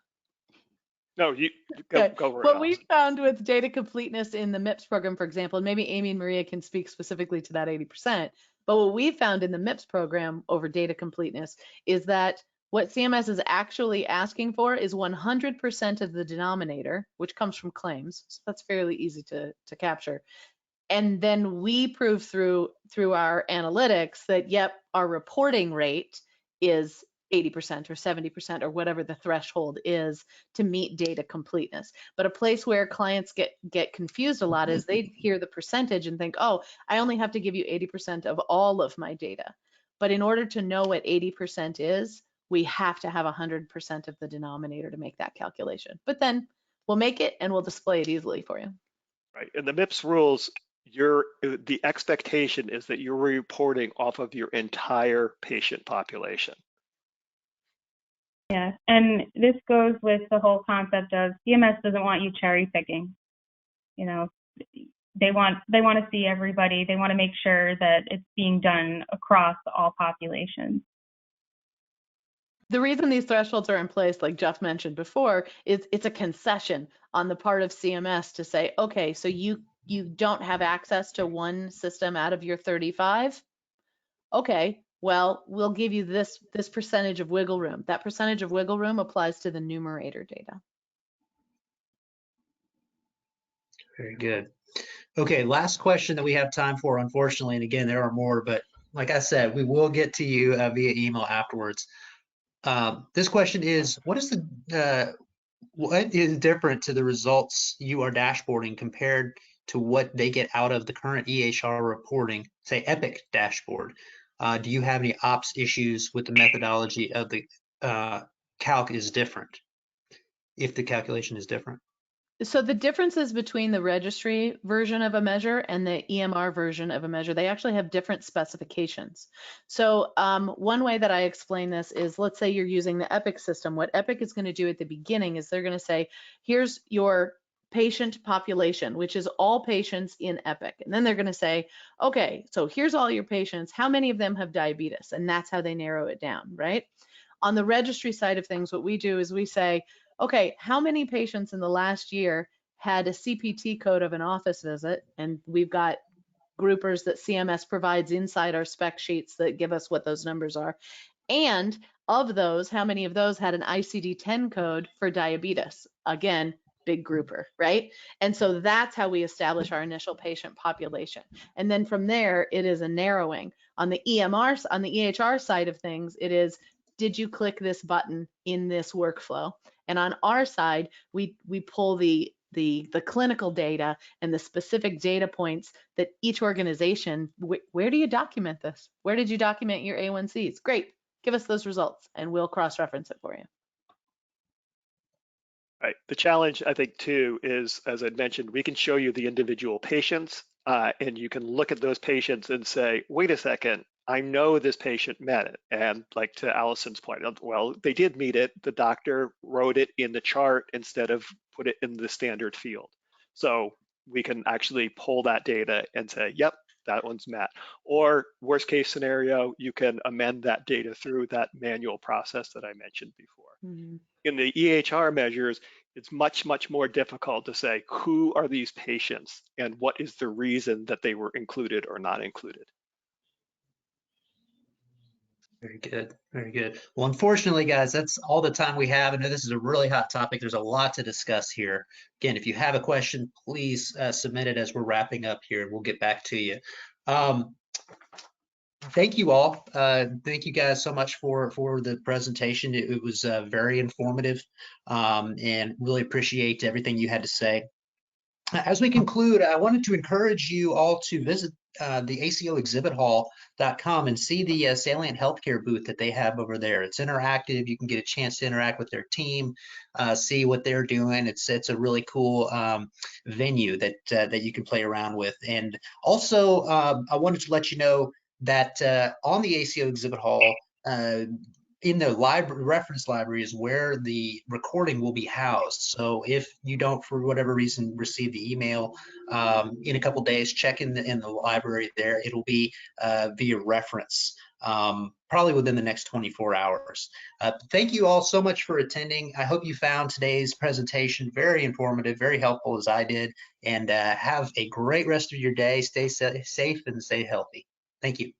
No, you go.
What we found with data completeness in the MIPS program, for example, and maybe Amy and Maria can speak specifically to that 80%, but what we found in the MIPS program over data completeness is that what CMS is actually asking for is 100% of the denominator, which comes from claims. So that's fairly easy to capture. And then we prove through our analytics that, yep, our reporting rate is 80% or 70% or whatever the threshold is to meet data completeness. But a place where clients get confused a lot is they hear the percentage and think, oh, I only have to give you 80% of all of my data. But in order to know what 80% is, we have to have 100% of the denominator to make that calculation. But then we'll make it and we'll display it easily for you.
Right. In the MIPS rules, the expectation is that you're reporting off of your entire patient population.
Yeah, and this goes with the whole concept of CMS doesn't want you cherry picking. You know, they want to see everybody. They want to make sure that it's being done across all populations.
The reason these thresholds are in place, like Jeff mentioned before, is it's a concession on the part of CMS to say, okay, so you don't have access to one system out of your 35. Okay, well, we'll give you this percentage of wiggle room. That percentage of wiggle room applies to the numerator data.
Very good. Okay, last question that we have time for, unfortunately, and again, there are more, but like I said, we will get to you via email afterwards. This question is, what is different to the results you are dashboarding compared to what they get out of the current EHR reporting, say Epic dashboard? Do you have any ops issues with the methodology of the calc is different, if the calculation is different?
So the differences between the registry version of a measure and the EMR version of a measure, they actually have different specifications. So one way that I explain this is, let's say you're using the Epic system. What Epic is going to do at the beginning is they're going to say, here's your patient population, which is all patients in Epic. And then they're going to say, okay, so here's all your patients. How many of them have diabetes? And that's how they narrow it down, right? On the registry side of things, what we do is we say, okay, how many patients in the last year had a CPT code of an office visit? And we've got groupers that CMS provides inside our spec sheets that give us what those numbers are. And of those, how many of those had an ICD-10 code for diabetes? Again, big grouper, right? And so that's how we establish our initial patient population. And then from there, it is a narrowing. On the EMR, on the EHR side of things, it is, did you click this button in this workflow? And on our side, we pull the clinical data and the specific data points that each organization, where do you document this? Where did you document your A1Cs? Great, give us those results and we'll cross-reference it for you.
Right. The challenge, I think, too, is, as I mentioned, we can show you the individual patients and you can look at those patients and say, wait a second, I know this patient met it. And like to Allison's point, well, they did meet it. The doctor wrote it in the chart instead of put it in the standard field. So we can actually pull that data and say, yep, that one's met. Or worst case scenario, you can amend that data through that manual process that I mentioned before. Mm-hmm. In the EHR measures, it's much, much more difficult to say, who are these patients and what is the reason that they were included or not included?
Very good. Very good. Well, unfortunately, guys, that's all the time we have. I know this is a really hot topic. There's a lot to discuss here. Again, if you have a question, please submit it as we're wrapping up here. We'll get back to you. Thank you all. Thank you guys so much for the presentation. It was very informative and really appreciate everything you had to say. As we conclude, I wanted to encourage you all to visit the ACOexhibithall.com and see the Salient Healthcare booth that they have over there. It's interactive. You can get a chance to interact with their team, see what they're doing. It's a really cool venue that you can play around with. And also, I wanted to let you know that on the ACO Exhibit Hall, in the reference library is where the recording will be housed. So if you don't, for whatever reason, receive the email in a couple days, check in the library there. It'll be via reference, probably within the next 24 hours. Thank you all so much for attending. I hope you found today's presentation very informative, very helpful as I did, and have a great rest of your day. Stay safe and stay healthy. Thank you.